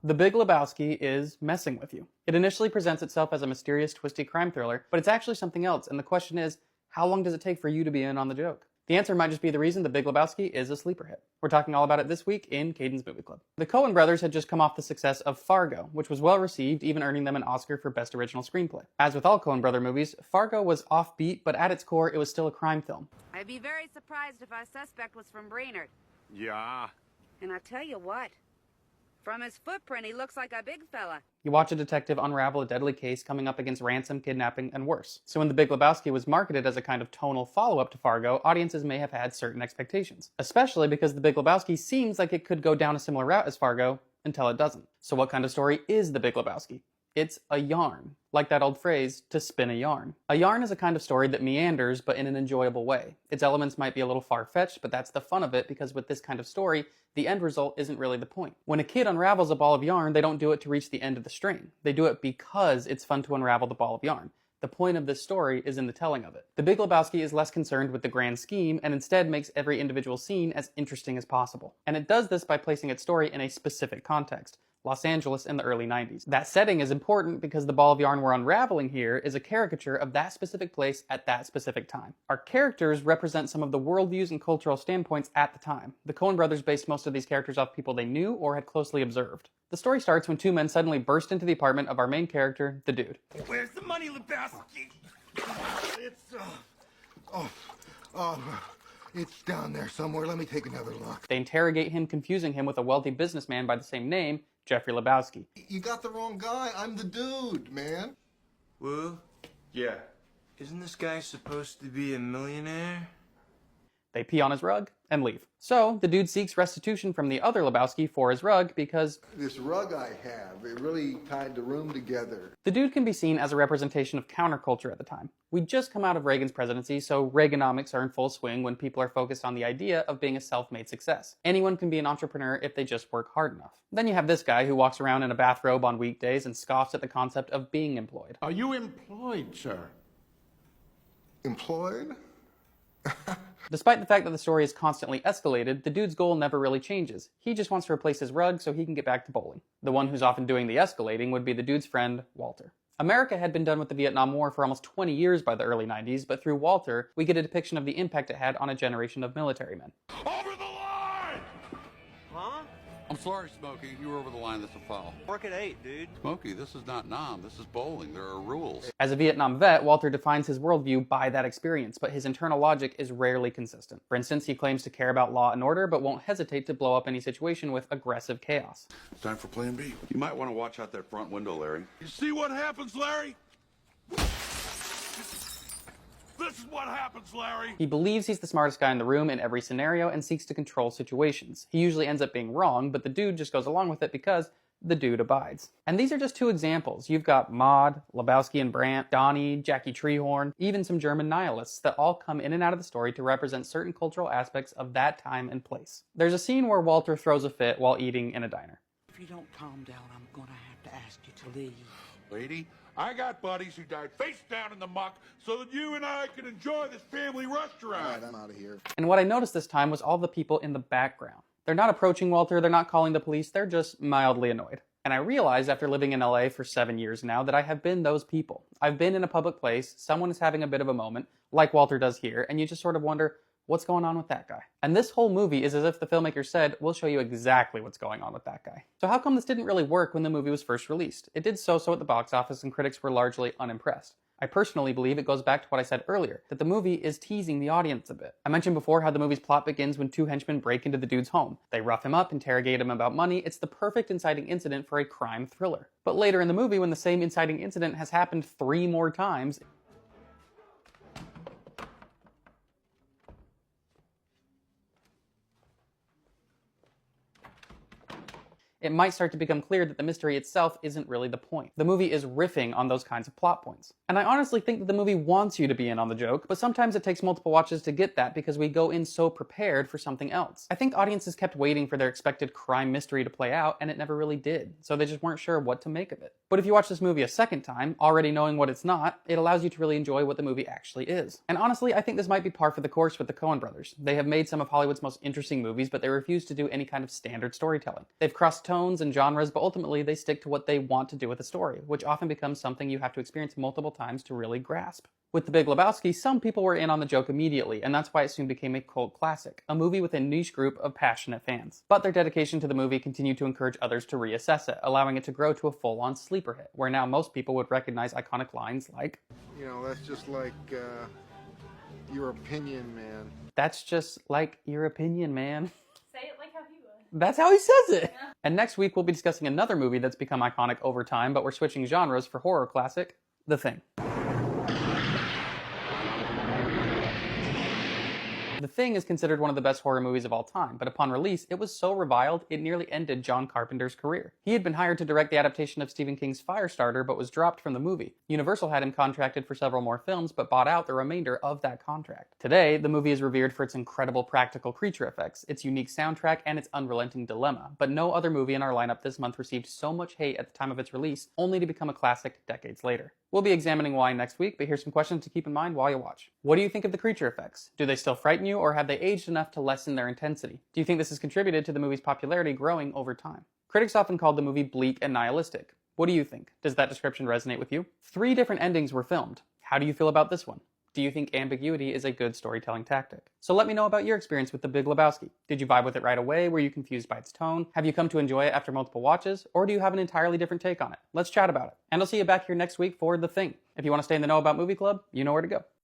The Big Lebowski is messing with you. It initially presents itself as a mysterious, twisty crime thriller, but it's actually something else, and the question is, how long does it take for you to be in on the joke? The answer might just be the reason The Big Lebowski is a sleeper hit. We're talking all about it this week in Caden's Movie Club. The Coen brothers had just come off the success of Fargo, which was well received, even earning them an Oscar for Best Original Screenplay. As with all Coen brother movies, Fargo was offbeat, but at its core, it was still a crime film. I'd be very surprised if our suspect was from Brainerd. Yeah. And I'll tell you what, from his footprint, he looks like a big fella. You watch a detective unravel a deadly case coming up against ransom, kidnapping, and worse. So when The Big Lebowski was marketed as a kind of tonal follow-up to Fargo, audiences may have had certain expectations. Especially because The Big Lebowski seems like it could go down a similar route as Fargo, until it doesn't. So what kind of story is The Big Lebowski? It's a yarn. Like that old phrase, to spin a yarn. A yarn is a kind of story that meanders, but in an enjoyable way. Its elements might be a little far-fetched, but that's the fun of it, because with this kind of story, the end result isn't really the point. When a kid unravels a ball of yarn, they don't do it to reach the end of the string. They do it because it's fun to unravel the ball of yarn. The point of this story is in the telling of it. The Big Lebowski is less concerned with the grand scheme and instead makes every individual scene as interesting as possible. And it does this by placing its story in a specific context. Los Angeles in the early 90s. That setting is important because the ball of yarn we're unraveling here is a caricature of that specific place at that specific time. Our characters represent some of the worldviews and cultural standpoints at the time. The Coen brothers based most of these characters off people they knew or had closely observed. The story starts when two men suddenly burst into the apartment of our main character, the dude. Where's the money, Lebowski? It's down there somewhere. Let me take another look. They interrogate him, confusing him with a wealthy businessman by the same name, Jeffrey Lebowski. You got the wrong guy. I'm the dude, man. Woo? Yeah. Isn't this guy supposed to be a millionaire? They pee on his rug and leave. So, the dude seeks restitution from the other Lebowski for his rug because This rug I have, it really tied the room together. the dude can be seen as a representation of counterculture at the time. We'd just come out of Reagan's presidency, so Reaganomics are in full swing when people are focused on the idea of being a self-made success. Anyone can be an entrepreneur if they just work hard enough. Then you have this guy who walks around in a bathrobe on weekdays and scoffs at the concept of being employed. Are you employed, sir? Employed? Despite the fact that the story is constantly escalated, the dude's goal never really changes. He just wants to replace his rug so he can get back to bowling. The one who's often doing the escalating would be the dude's friend, Walter. America had been done with the Vietnam War for almost 20 years by the early 90s, but through Walter, we get a depiction of the impact it had on a generation of military men. Over the line! Huh? I'm sorry, Smokey. You were over the line. That's a foul. Work at 8, dude. Smokey, this is not Nam. This is bowling. There are rules. As a Vietnam vet, Walter defines his worldview by that experience, but his internal logic is rarely consistent. For instance, he claims to care about law and order, but won't hesitate to blow up any situation with aggressive chaos. It's time for plan B. You might want to watch out that front window, Larry. You see what happens, Larry? This is what happens, Larry. He believes he's the smartest guy in the room in every scenario and seeks to control situations. He usually ends up being wrong, but the dude just goes along with it because the dude abides. And these are just two examples. You've got Maude, Lebowski and Brandt, Donnie, Jackie Treehorn, even some German nihilists that all come in and out of the story to represent certain cultural aspects of that time and place. There's a scene where Walter throws a fit while eating in a diner. If you don't calm down, I'm gonna have to ask you to leave. Lady, I got buddies who died face down in the muck so that you and I can enjoy this family restaurant. All right, I'm out of here. And what I noticed this time was all the people in the background. They're not approaching Walter, they're not calling the police, they're just mildly annoyed. And I realized after living in LA for 7 years now that I have been those people. I've been in a public place, someone is having a bit of a moment, like Walter does here, and you just sort of wonder, what's going on with that guy? And this whole movie is as if the filmmaker said, we'll show you exactly what's going on with that guy. So how come this didn't really work when the movie was first released? It did so-so at the box office and critics were largely unimpressed. I personally believe it goes back to what I said earlier, that the movie is teasing the audience a bit. I mentioned before how the movie's plot begins when two henchmen break into the dude's home. They rough him up, interrogate him about money. It's the perfect inciting incident for a crime thriller. But later in the movie, when the same inciting incident has happened 3 more times, it might start to become clear that the mystery itself isn't really the point. The movie is riffing on those kinds of plot points. And I honestly think that the movie wants you to be in on the joke, but sometimes it takes multiple watches to get that because we go in so prepared for something else. I think audiences kept waiting for their expected crime mystery to play out, and it never really did, so they just weren't sure what to make of it. But if you watch this movie a second time, already knowing what it's not, it allows you to really enjoy what the movie actually is. And honestly, I think this might be par for the course with the Coen brothers. They have made some of Hollywood's most interesting movies, but they refuse to do any kind of standard storytelling. They've crossed tones tones and genres, but ultimately they stick to what they want to do with the story, which often becomes something you have to experience multiple times to really grasp. With The Big Lebowski, some people were in on the joke immediately, and that's why it soon became a cult classic, a movie with a niche group of passionate fans. But their dedication to the movie continued to encourage others to reassess it, allowing it to grow to a full-on sleeper hit, where now most people would recognize iconic lines like, You know, that's just like, your opinion, man. "That's just like your opinion, man." Say it like how he would. That's how he says it! Yeah. And next week we'll be discussing another movie that's become iconic over time, but we're switching genres for horror classic, The Thing. The Thing is considered one of the best horror movies of all time, but upon release, it was so reviled, it nearly ended John Carpenter's career. He had been hired to direct the adaptation of Stephen King's Firestarter, but was dropped from the movie. Universal had him contracted for several more films, but bought out the remainder of that contract. Today, the movie is revered for its incredible practical creature effects, its unique soundtrack, and its unrelenting dilemma, but no other movie in our lineup this month received so much hate at the time of its release, only to become a classic decades later. We'll be examining why next week, but here's some questions to keep in mind while you watch. What do you think of the creature effects? Do they still frighten you, or have they aged enough to lessen their intensity? Do you think this has contributed to the movie's popularity growing over time? Critics often called the movie bleak and nihilistic. What do you think? Does that description resonate with you? 3 different endings were filmed. How do you feel about this one? Do you think ambiguity is a good storytelling tactic? So let me know about your experience with The Big Lebowski. Did you vibe with it right away? Were you confused by its tone? Have you come to enjoy it after multiple watches? Or do you have an entirely different take on it? Let's chat about it. And I'll see you back here next week for The Thing. If you want to stay in the know about Movie Club, you know where to go.